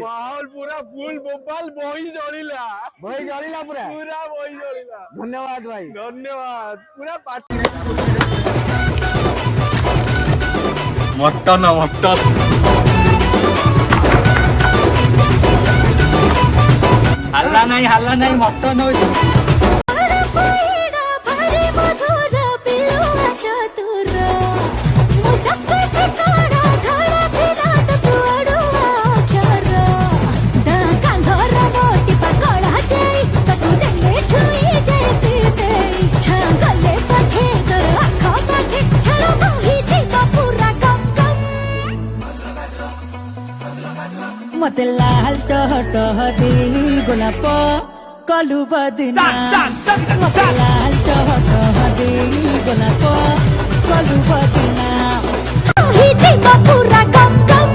माहौल पूरा फुल बोपाल बही जळिला पूरा पूरा बही जळिला। धन्यवाद भाई धन्यवाद पूरा पार्टी मटन मटन हल्ला नहीं मटन हो मते लाल टह दे गोलाप कलु बदना मते लाल टह दे गोलाप कलु बदना पूरा गम गम